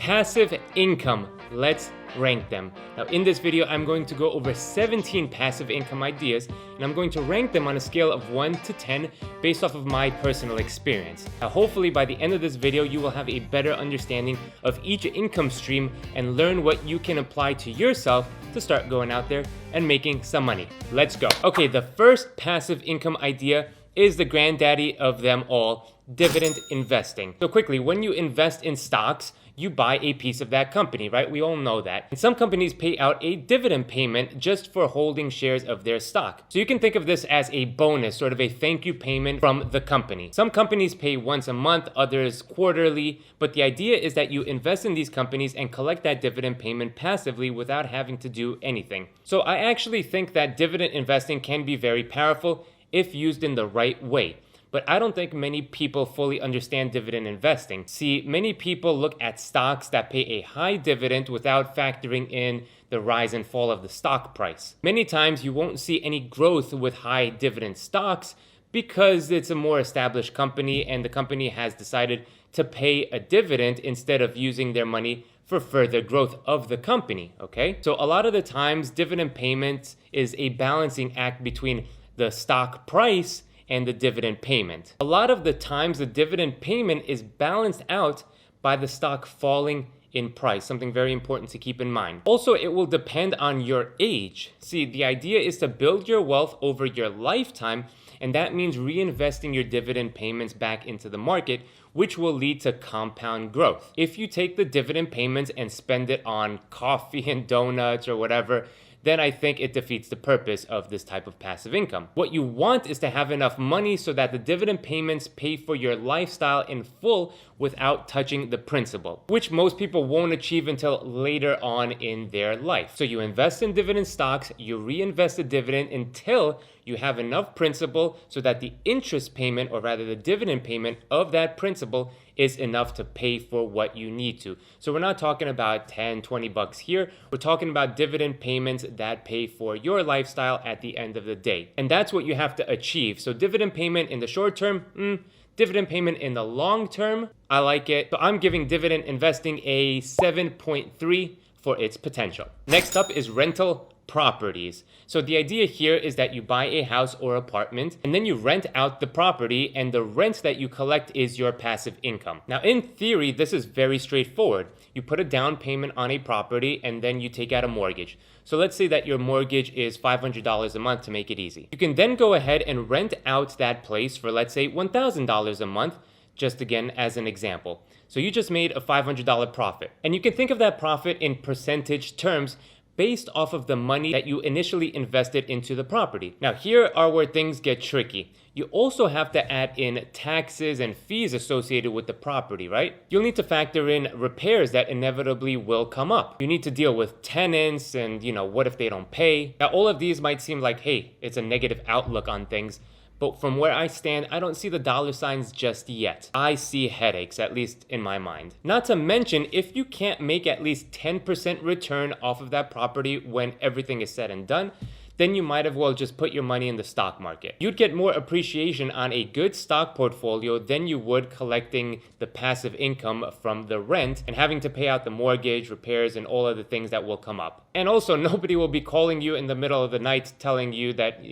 Passive income. Let's rank them. Now in this video, I'm going to go over 17 passive income ideas, and I'm going to rank them on a scale of 1 to 10 based off of my personal experience. Now hopefully by the end of this video, you will have a better understanding of each income stream and learn what you can apply to yourself to start going out there and making some money. Let's go. Okay, the first passive income idea is the granddaddy of them all, dividend investing. So quickly, when you invest in stocks, you buy a piece of that company, right? We all know that. And some companies pay out a dividend payment just for holding shares of their stock. So you can think of this as a bonus, sort of a thank you payment from the company. Some companies pay once a month, others quarterly, but the idea is that you invest in these companies and collect that dividend payment passively without having to do anything. So I actually think that dividend investing can be very powerful if used in the right way. But I don't think many people fully understand dividend investing. See, many people look at stocks that pay a high dividend without factoring in the rise and fall of the stock price. Many times you won't see any growth with high dividend stocks because it's a more established company and the company has decided to pay a dividend instead of using their money for further growth of the company, okay? So a lot of the times dividend payments is a balancing act between the stock price and the dividend payment. A lot of the times the dividend payment is balanced out by the stock falling in price, something very important to keep in mind. Also, it will depend on your age. See, the idea is to build your wealth over your lifetime, and that means reinvesting your dividend payments back into the market, which will lead to compound growth. If you take the dividend payments and spend it on coffee and donuts or whatever, then I think it defeats the purpose of this type of passive income. What you want is to have enough money so that the dividend payments pay for your lifestyle in full without touching the principal, which most people won't achieve until later on in their life. So you invest in dividend stocks, you reinvest the dividend until you have enough principal so that the interest payment, or rather the dividend payment of that principal, is enough to pay for what you need to. So we're not talking about 10, 20 bucks here. We're talking about dividend payments that pay for your lifestyle at the end of the day. And that's what you have to achieve. So dividend payment in the short term, dividend payment in the long term, I like it. So I'm giving dividend investing a 7.3 for its potential. Next up is rental properties. So the idea here is that you buy a house or apartment and then you rent out the property, and the rent that you collect is your passive income. Now in theory, this is very straightforward. You put a down payment on a property and then you take out a mortgage. So let's say that your mortgage is $500 a month to make it easy. You can then go ahead and rent out that place for, let's say, $1,000 a month, just again as an example. So you just made a $500 profit. And you can think of that profit in percentage terms based off of the money that you initially invested into the property. Now here are where things get tricky. You also have to add in taxes and fees associated with the property, right? You'll need to factor in repairs that inevitably will come up. You need to deal with tenants and, what if they don't pay? Now all of these might seem like, hey, it's a negative outlook on things. But from where I stand, I don't see the dollar signs just yet. I see headaches, at least in my mind. Not to mention, if you can't make at least 10% return off of that property when everything is said and done, then you might as well just put your money in the stock market. You'd get more appreciation on a good stock portfolio than you would collecting the passive income from the rent and having to pay out the mortgage, repairs, and all of the things that will come up. And also, nobody will be calling you in the middle of the night telling you that,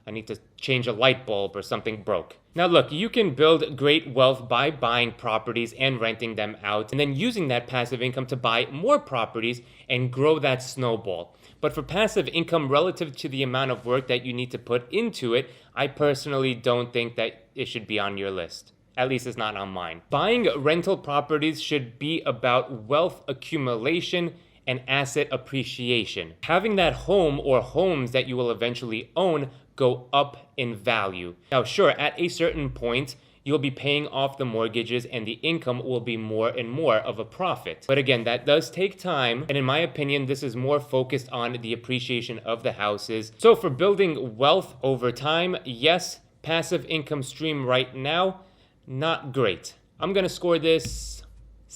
I need to change a light bulb or something broke. Now look, you can build great wealth by buying properties and renting them out, and then using that passive income to buy more properties and grow that snowball. But for passive income relative to the amount of work that you need to put into it, I personally don't think that it should be on your list. At least it's not on mine. Buying rental properties should be about wealth accumulation and asset appreciation. Having that home or homes that you will eventually own go up in value. Now sure, at a certain point, you'll be paying off the mortgages and the income will be more and more of a profit. But again, that does take time. And in my opinion, this is more focused on the appreciation of the houses. So for building wealth over time, yes, passive income stream right now, not great. I'm gonna score this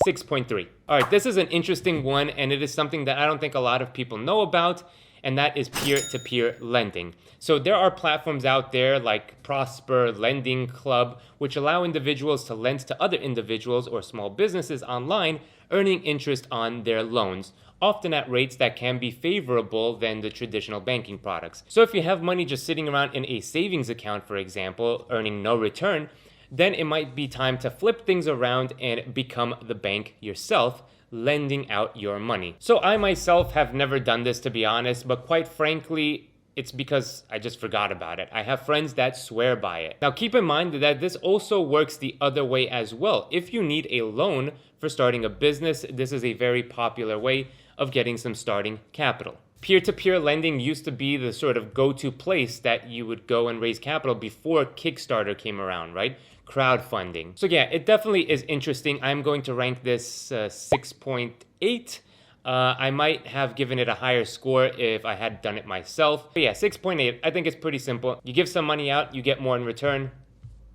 6.3. All right, this is an interesting one, and it is something that I don't think a lot of people know about. and that is peer-to-peer lending. So there are platforms out there like Prosper, Lending Club, which allow individuals to lend to other individuals or small businesses online, earning interest on their loans, often at rates that can be favorable than the traditional banking products. So if you have money just sitting around in a savings account, for example, earning no return, then it might be time to flip things around and become the bank yourself, lending out your money. So I myself have never done this, to be honest, but quite frankly, it's because I just forgot about it. I have friends that swear by it. Now keep in mind that this also works the other way as well. If you need a loan for starting a business, this is a very popular way of getting some starting capital. Peer-to-peer lending used to be the sort of go-to place that you would go and raise capital before Kickstarter came around, right? Crowdfunding. So yeah, it definitely is interesting. I'm going to rank this 6.8. I might have given it a higher score if I had done it myself. But yeah, 6.8, I think it's pretty simple. You give some money out, you get more in return.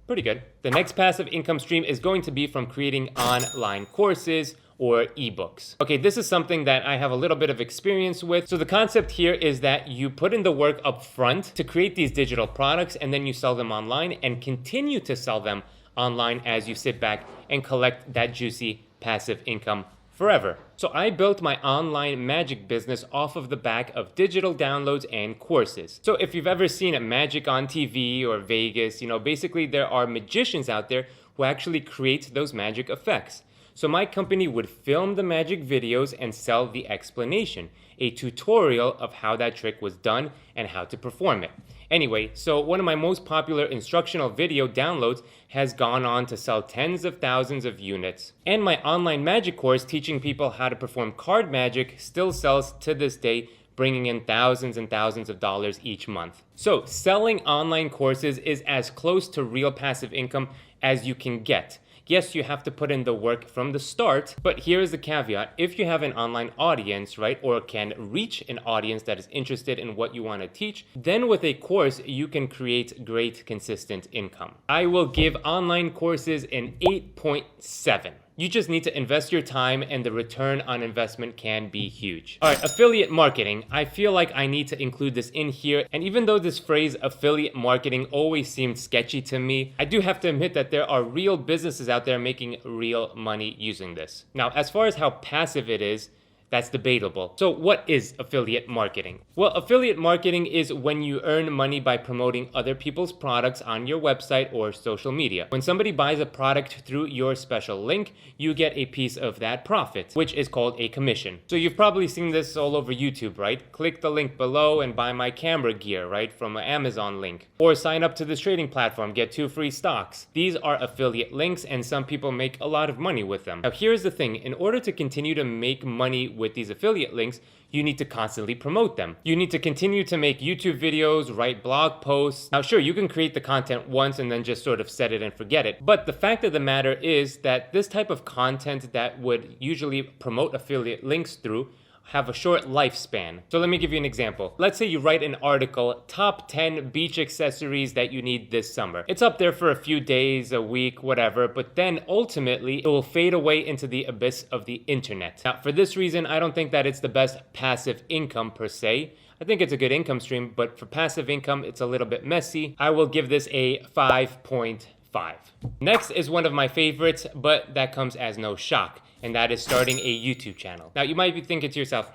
Pretty good. The next passive income stream is going to be from creating online courses or ebooks. Okay, this is something that I have a little bit of experience with. So the concept here is that you put in the work up front to create these digital products, and then you sell them online and continue to sell them online as you sit back and collect that juicy passive income forever. So I built my online magic business off of the back of digital downloads and courses. So if you've ever seen magic on TV or Vegas, basically there are magicians out there who actually create those magic effects. So my company would film the magic videos and sell the explanation, a tutorial of how that trick was done and how to perform it. Anyway, so one of my most popular instructional video downloads has gone on to sell tens of thousands of units. And my online magic course teaching people how to perform card magic still sells to this day, bringing in thousands and thousands of dollars each month. So selling online courses is as close to real passive income as you can get. Yes, you have to put in the work from the start, but here's the caveat. If you have an online audience, right, or can reach an audience that is interested in what you want to teach, then with a course, you can create great consistent income. I will give online courses an 8.7. You just need to invest your time and the return on investment can be huge. All right, affiliate marketing. I feel like I need to include this in here. And even though this phrase affiliate marketing always seemed sketchy to me, I do have to admit that there are real businesses out there making real money using this. Now, as far as how passive it is, that's debatable. So what is affiliate marketing? Well, affiliate marketing is when you earn money by promoting other people's products on your website or social media. When somebody buys a product through your special link, you get a piece of that profit, which is called a commission. So you've probably seen this all over YouTube, right? Click the link below and buy my camera gear, right? From an Amazon link. Or sign up to this trading platform, get 2 free stocks. These are affiliate links and some people make a lot of money with them. Now here's the thing, in order to continue to make money with these affiliate links, you need to constantly promote them. You need to continue to make YouTube videos, write blog posts. Now sure, you can create the content once and then just sort of set it and forget it. But the fact of the matter is that this type of content that would usually promote affiliate links through have a short lifespan. So let me give you an example. Let's say you write an article, top 10 beach accessories that you need this summer. It's up there for a few days, a week, whatever, but then ultimately it will fade away into the abyss of the internet. Now, for this reason, I don't think that it's the best passive income per se. I think it's a good income stream, but for passive income, it's a little bit messy. I will give this a 5.5. Next is one of my favorites, but that comes as no shock, and that is starting a YouTube channel. Now you might be thinking to yourself,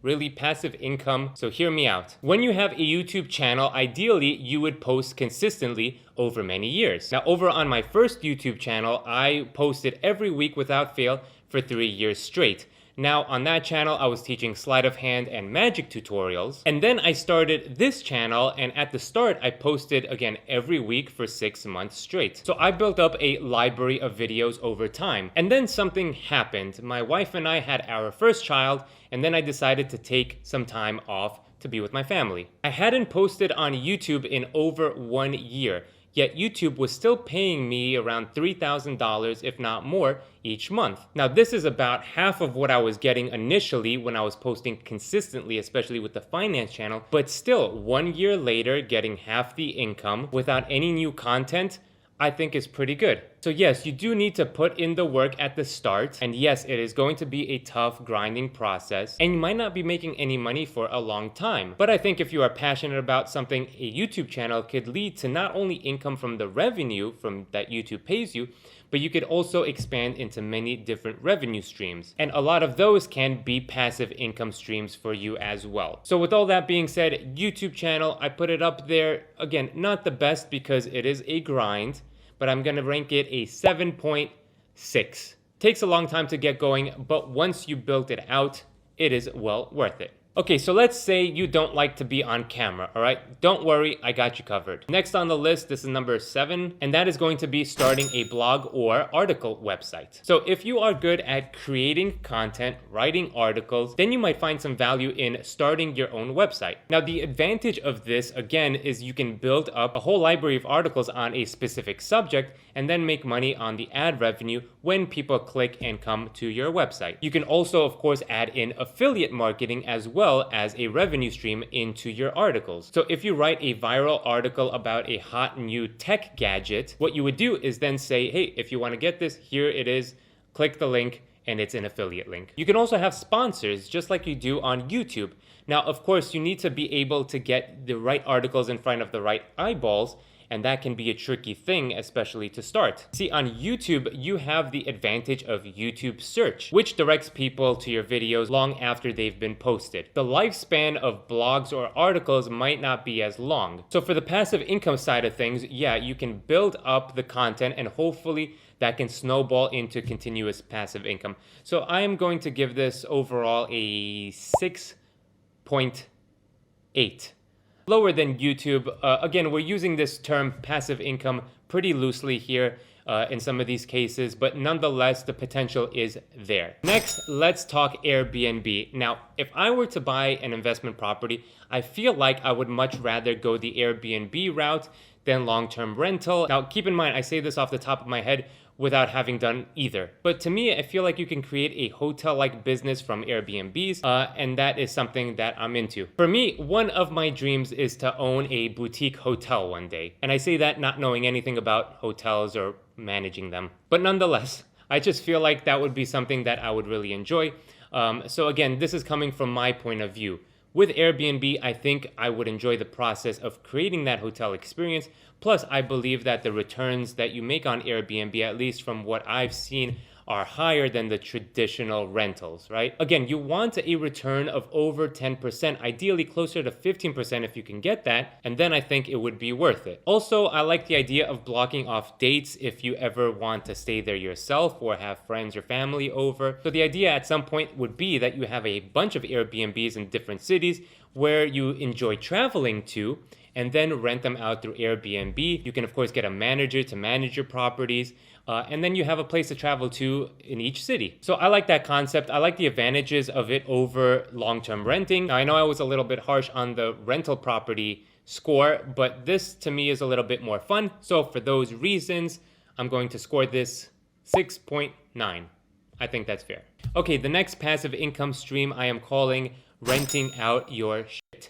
really passive income? So hear me out. When you have a YouTube channel, ideally you would post consistently over many years. Now over on my first YouTube channel, I posted every week without fail for 3 years straight. Now on that channel, I was teaching sleight of hand and magic tutorials. And then I started this channel, and at the start, I posted again every week for 6 months straight. So I built up a library of videos over time. And then something happened. My wife and I had our first child, and then I decided to take some time off to be with my family. I hadn't posted on YouTube in over 1 year. Yet YouTube was still paying me around $3,000, if not more, each month. Now this is about half of what I was getting initially when I was posting consistently, especially with the finance channel, but still 1 year later getting half the income without any new content, I think is pretty good. So yes, you do need to put in the work at the start, and yes, it is going to be a tough grinding process, and you might not be making any money for a long time. But I think if you are passionate about something, a YouTube channel could lead to not only income from the revenue from that YouTube pays you, but you could also expand into many different revenue streams. And a lot of those can be passive income streams for you as well. So with all that being said, YouTube channel, I put it up there. Again, not the best because it is a grind, but I'm gonna rank it a 7.6. Takes a long time to get going, but once you build it out, it is well worth it. Okay, so let's say you don't like to be on camera, all right? Don't worry, I got you covered. Next on the list, this is number 7, and that is going to be starting a blog or article website. So if you are good at creating content, writing articles, then you might find some value in starting your own website. Now, the advantage of this, again, is you can build up a whole library of articles on a specific subject and then make money on the ad revenue when people click and come to your website. You can also, of course, add in affiliate marketing as well as a revenue stream into your articles. So if you write a viral article about a hot new tech gadget, what you would do is then say, hey, if you want to get this, here it is, click the link, and it's an affiliate link. You can also have sponsors, just like you do on YouTube. Now, of course, you need to be able to get the right articles in front of the right eyeballs, and that can be a tricky thing, especially to start. See, on YouTube, you have the advantage of YouTube search, which directs people to your videos long after they've been posted. The lifespan of blogs or articles might not be as long. So for the passive income side of things, yeah, you can build up the content and hopefully that can snowball into continuous passive income. So I am going to give this overall a 6.8. Lower than YouTube. Again, we're using this term passive income pretty loosely here in some of these cases, but nonetheless, the potential is there. Next, let's talk Airbnb. Now, if I were to buy an investment property, I feel like I would much rather go the Airbnb route than long-term rental. Now, keep in mind, I say this off the top of my head without having done either. But to me, I feel like you can create a hotel-like business from Airbnbs, and that is something that I'm into. For me, one of my dreams is to own a boutique hotel one day. And I say that not knowing anything about hotels or managing them. But nonetheless, I just feel like that would be something that I would really enjoy. So again, this is coming from my point of view. With Airbnb, I think I would enjoy the process of creating that hotel experience. Plus, I believe that the returns that you make on Airbnb, at least from what I've seen, are higher than the traditional rentals, right? Again, you want a return of over 10%, ideally closer to 15% if you can get that, and then I think it would be worth it. Also, I like the idea of blocking off dates if you ever want to stay there yourself or have friends or family over. So the idea at some point would be that you have a bunch of Airbnbs in different cities where you enjoy traveling to, and then rent them out through Airbnb. You can, of course, get a manager to manage your properties, and then you have a place to travel to in each city. So I like that concept. I like the advantages of it over long-term renting. Now, I know I was a little bit harsh on the rental property score, but this to me is a little bit more fun. So for those reasons, I'm going to score this 6.9. I think that's fair. Okay, the next passive income stream I am calling renting out your shit.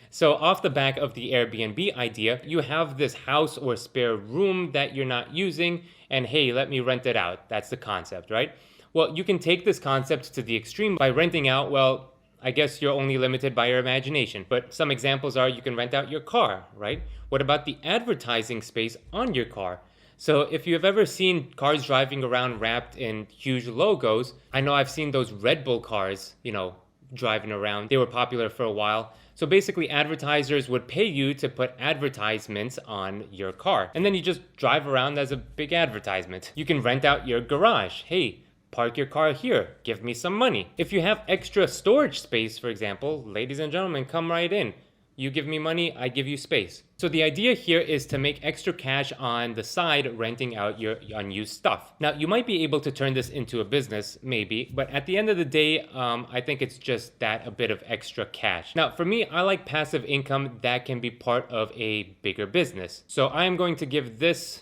So off the back of the Airbnb idea, you have this house or spare room that you're not using, and hey, let me rent it out. That's the concept, right? Well, you can take this concept to the extreme by renting out, well, I guess you're only limited by your imagination. But some examples are you can rent out your car, right? What about the advertising space on your car? So if you've ever seen cars driving around wrapped in huge logos, I know I've seen those Red Bull cars, driving around. They were popular for a while. So basically advertisers would pay you to put advertisements on your car. And then you just drive around as a big advertisement. You can rent out your garage. Hey, park your car here, give me some money. If you have extra storage space, for example, ladies and gentlemen, come right in. You give me money, I give you space. So the idea here is to make extra cash on the side renting out your unused stuff. Now, you might be able to turn this into a business, maybe, but at the end of the day, I think it's just that a bit of extra cash. Now, for me, I like passive income that can be part of a bigger business. So I am going to give this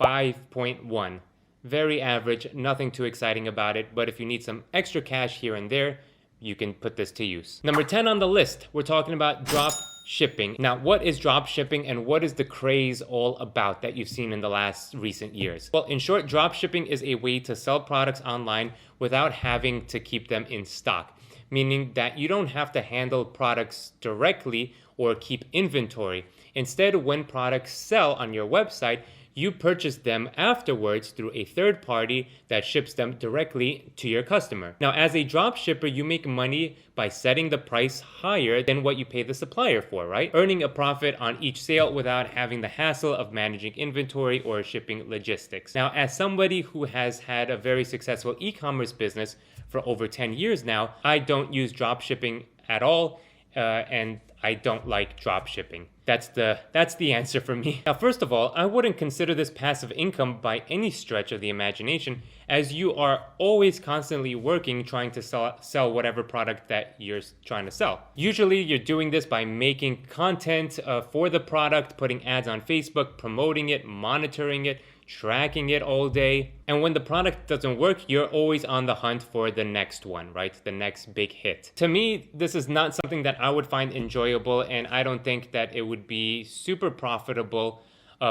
5.1. Very average, nothing too exciting about it, but if you need some extra cash here and there, you can put this to use. Number 10 on the list, we're talking about drop shipping. Now, what is drop shipping and what is the craze all about that you've seen in the last recent years? Well, in short, drop shipping is a way to sell products online without having to keep them in stock, meaning that you don't have to handle products directly or keep inventory. Instead, when products sell on your website, you purchase them afterwards through a third party that ships them directly to your customer. Now, as a drop shipper, you make money by setting the price higher than what you pay the supplier for, right? Earning a profit on each sale without having the hassle of managing inventory or shipping logistics. Now, as somebody who has had a very successful e-commerce business for over 10 years now, I don't use drop shipping at all, and I don't like drop shipping. That's the answer for me. Now, first of all, I wouldn't consider this passive income by any stretch of the imagination, as you are always constantly working trying to sell whatever product that you're trying to sell. Usually you're doing this by making content for the product, putting ads on Facebook, promoting it, monitoring it, tracking it all day. And when the product doesn't work, you're always on the hunt for the next one, right? The next big hit. To me, this is not something that I would find enjoyable, and I don't think that it would be super profitable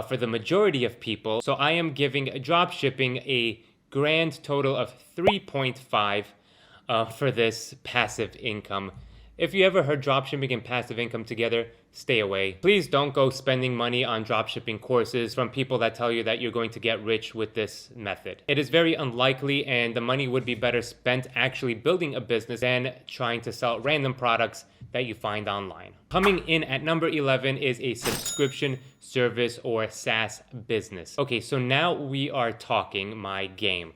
for the majority of people. So I am giving drop shipping a grand total of 3.5 for this passive income. If you ever heard dropshipping and passive income together, stay away. Please don't go spending money on dropshipping courses from people that tell you that you're going to get rich with this method. It is very unlikely, and the money would be better spent actually building a business than trying to sell random products that you find online. Coming in at number 11 is a subscription service or SaaS business. Okay, so now we are talking my game.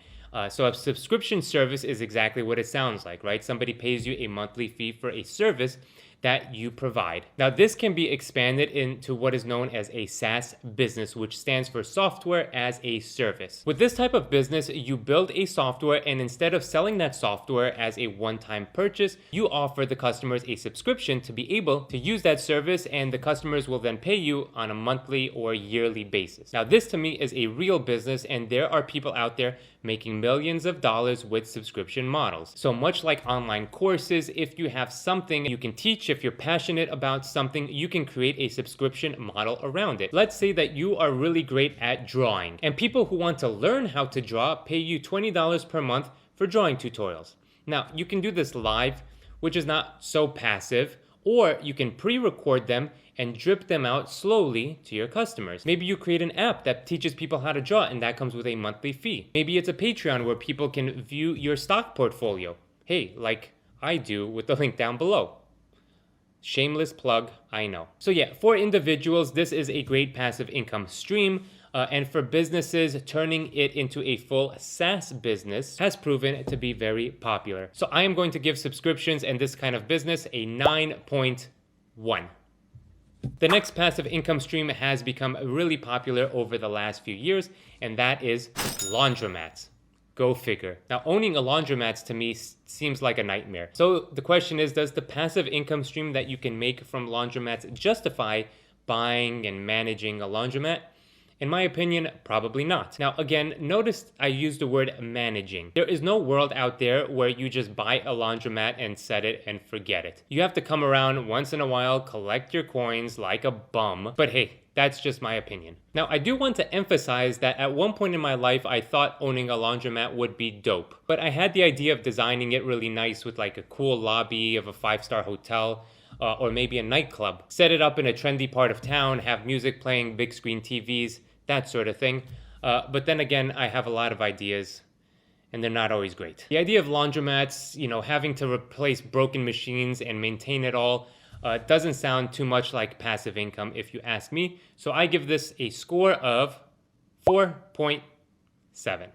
So a subscription service is exactly what it sounds like, right? Somebody pays you a monthly fee for a service that you provide. Now, this can be expanded into what is known as a SaaS business, which stands for software as a service. With this type of business, you build a software, and instead of selling that software as a one-time purchase, you offer the customers a subscription to be able to use that service, and the customers will then pay you on a monthly or yearly basis. Now, this to me is a real business, and there are people out there making millions of dollars with subscription models. So much like online courses, if you have something you can teach, if you're passionate about something, you can create a subscription model around it. Let's say that you are really great at drawing, and people who want to learn how to draw pay you $20 per month for drawing tutorials. Now, you can do this live, which is not so passive, or you can pre-record them and drip them out slowly to your customers. Maybe you create an app that teaches people how to draw, and that comes with a monthly fee. Maybe it's a Patreon where people can view your stock portfolio. Hey, like I do with the link down below. Shameless plug, I know. So yeah, for individuals, this is a great passive income stream. And for businesses, turning it into a full SaaS business has proven to be very popular. So I am going to give subscriptions and this kind of business a 9.1. The next passive income stream has become really popular over the last few years, and that is laundromats. Go figure. Now, owning a laundromat to me seems like a nightmare. So the question is, does the passive income stream that you can make from laundromats justify buying and managing a laundromat? In my opinion, probably not. Now, again, notice I used the word managing. There is no world out there where you just buy a laundromat and set it and forget it. You have to come around once in a while, collect your coins like a bum. But hey, that's just my opinion. Now, I do want to emphasize that at one point in my life, I thought owning a laundromat would be dope. But I had the idea of designing it really nice with like a cool lobby of a 5-star hotel. Or maybe a nightclub. Set it up in a trendy part of town, have music playing, big screen TVs, that sort of thing. But then again, I have a lot of ideas, and they're not always great. The idea of laundromats, having to replace broken machines and maintain it all, doesn't sound too much like passive income if you ask me. So I give this a score of 4.7.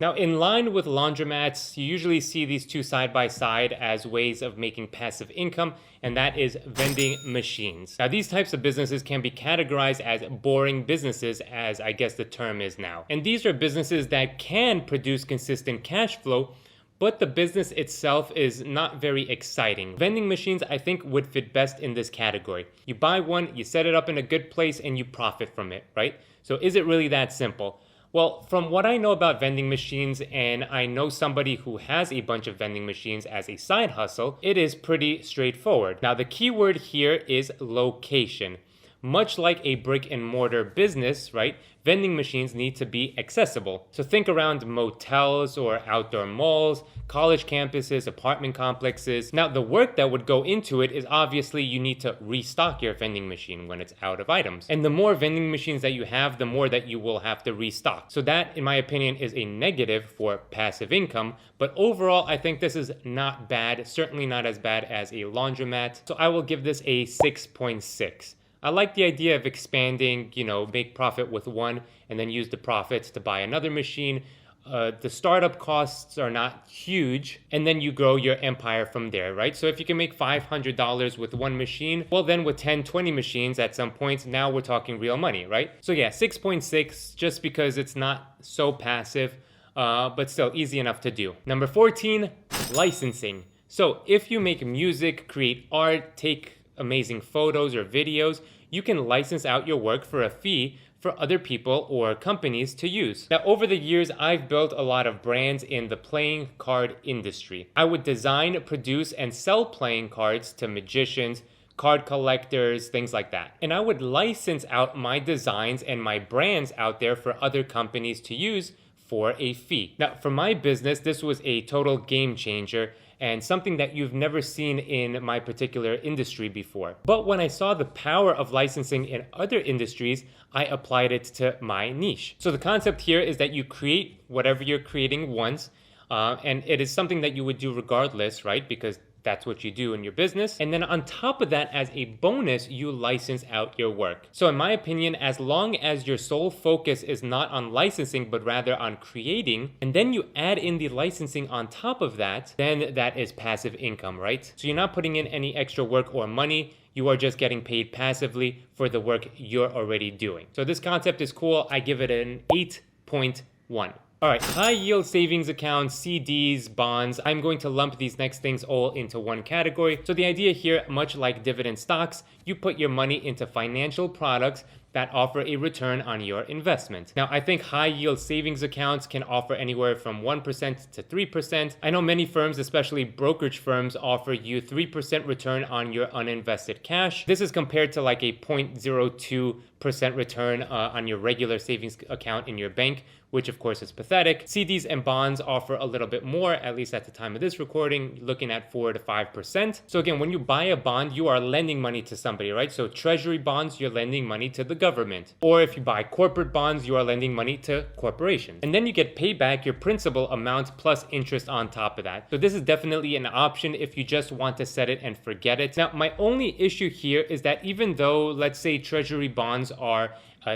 Now, in line with laundromats, you usually see these two side by side as ways of making passive income, and that is vending machines. Now, these types of businesses can be categorized as boring businesses, as I guess the term is now. And these are businesses that can produce consistent cash flow, but the business itself is not very exciting. Vending machines, I think, would fit best in this category. You buy one, you set it up in a good place, and you profit from it, right? So is it really that simple? Well, from what I know about vending machines, and I know somebody who has a bunch of vending machines as a side hustle, it is pretty straightforward. Now, the key word here is location. Much like a brick and mortar business, right? Vending machines need to be accessible. So think around motels or outdoor malls, college campuses, apartment complexes. Now, the work that would go into it is obviously you need to restock your vending machine when it's out of items. And the more vending machines that you have, the more that you will have to restock. So that, in my opinion, is a negative for passive income. But overall, I think this is not bad, certainly not as bad as a laundromat. So I will give this a 6.6. I like the idea of expanding, make profit with one and then use the profits to buy another machine. The startup costs are not huge, and then you grow your empire from there, right? So if you can make $500 with one machine, well then with 10, 20 machines at some point, now we're talking real money, right? So yeah, 6.6, just because it's not so passive, but still easy enough to do. Number 14, licensing. So if you make music, create art, take amazing photos or videos, you can license out your work for a fee for other people or companies to use. Now, over the years, I've built a lot of brands in the playing card industry. I would design, produce, and sell playing cards to magicians, card collectors, things like that. And I would license out my designs and my brands out there for other companies to use for a fee. Now, for my business, this was a total game changer and something that you've never seen in my particular industry before. But when I saw the power of licensing in other industries, I applied it to my niche. So the concept here is that you create whatever you're creating once, and it is something that you would do regardless, right? Because that's what you do in your business. And then on top of that, as a bonus, you license out your work. So in my opinion, as long as your sole focus is not on licensing, but rather on creating, and then you add in the licensing on top of that, then that is passive income, right? So you're not putting in any extra work or money. You are just getting paid passively for the work you're already doing. So this concept is cool. I give it an 8.1. All right, high yield savings accounts, CDs, bonds. I'm going to lump these next things all into one category. So the idea here, much like dividend stocks, you put your money into financial products that offer a return on your investment. Now, I think high yield savings accounts can offer anywhere from 1% to 3%. I know many firms, especially brokerage firms, offer you 3% return on your uninvested cash. This is compared to like a 0.02% return on your regular savings account in your bank, which of course is pathetic. CDs and bonds offer a little bit more, at least at the time of this recording, looking at 4 to 5%. So again, when you buy a bond, you are lending money to somebody, right? So treasury bonds, you're lending money to the government. Or if you buy corporate bonds, you are lending money to corporations. And then you get paid back your principal amount plus interest on top of that. So this is definitely an option if you just want to set it and forget it. Now, my only issue here is that even though, let's say, treasury bonds are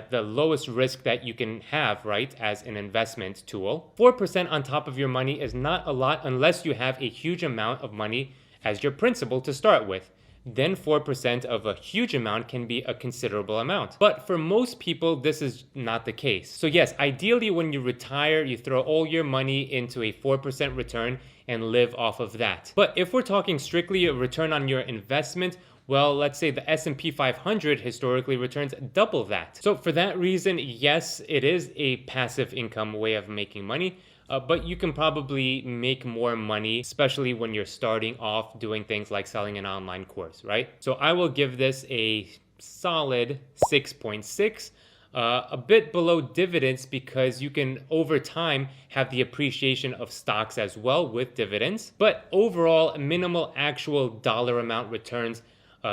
the lowest risk that you can have, right, as an investment tool, 4% on top of your money is not a lot unless you have a huge amount of money as your principal to start with. Then 4% of a huge amount can be a considerable amount. But for most people, this is not the case. So yes, ideally when you retire, you throw all your money into a 4% return and live off of that. But if we're talking strictly a return on your investment, well, let's say the S&P 500 historically returns double that. So for that reason, yes, it is a passive income way of making money, but you can probably make more money, especially when you're starting off doing things like selling an online course, right? So I will give this a solid 6.6. A bit below dividends because you can over time have the appreciation of stocks as well with dividends, but overall minimal actual dollar amount returns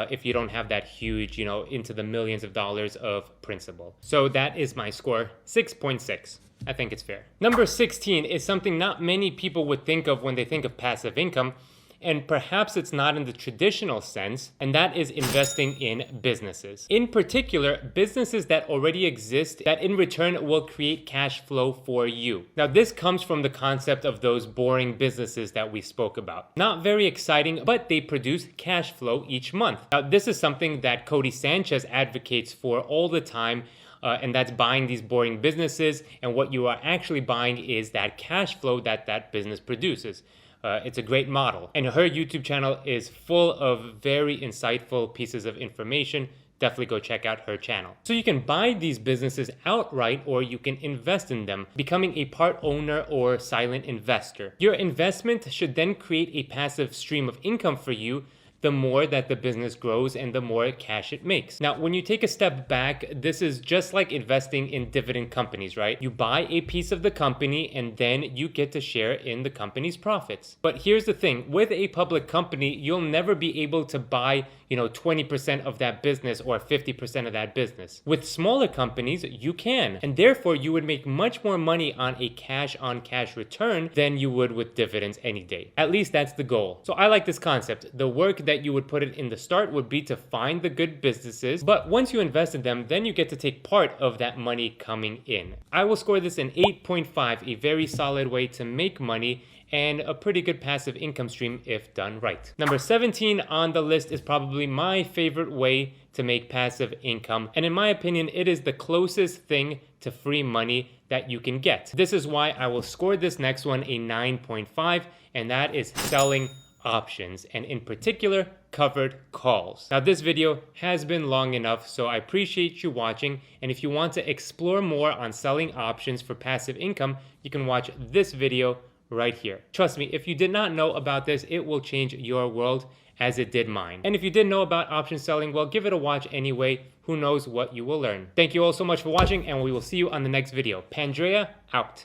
if you don't have that huge, into the millions of dollars of principal. So that is my score, 6.6. I think it's fair. Number 16 is something not many people would think of when they think of passive income, and perhaps it's not in the traditional sense, and that is investing in businesses. In particular, businesses that already exist that in return will create cash flow for you. Now, this comes from the concept of those boring businesses that we spoke about. Not very exciting, but they produce cash flow each month. Now, this is something that Codie Sanchez advocates for all the time, and that's buying these boring businesses, and what you are actually buying is that cash flow that that business produces. It's a great model. And her YouTube channel is full of very insightful pieces of information definitely go check out her channel. So you can buy these businesses outright, or you can invest in them, becoming a part owner or silent investor. Your investment should then create a passive stream of income for you the more that the business grows and the more cash it makes. Now, when you take a step back, this is just like investing in dividend companies, right? You buy a piece of the company and then you get to share in the company's profits. But here's the thing, with a public company, you'll never be able to buy 20% of that business or 50% of that business. With smaller companies, you can, and therefore you would make much more money on a cash on cash return than you would with dividends any day. At least that's the goal. So I like this concept. The work that you would put in the start would be to find the good businesses, but once you invest in them, then you get to take part of that money coming in. I will score this an 8.5, a very solid way to make money and a pretty good passive income stream if done right. Number 17 on the list is probably my favorite way to make passive income, and in my opinion, it is the closest thing to free money that you can get. This is why I will score this next one a 9.5, and that is selling options, and in particular, covered calls. Now, this video has been long enough, so I appreciate you watching, and if you want to explore more on selling options for passive income, you can watch this video right here. Trust me, if you did not know about this, it will change your world as it did mine. And if you didn't know about option selling, well, give it a watch anyway. Who knows what you will learn. Thank you all so much for watching, and we will see you on the next video. Pandrea out.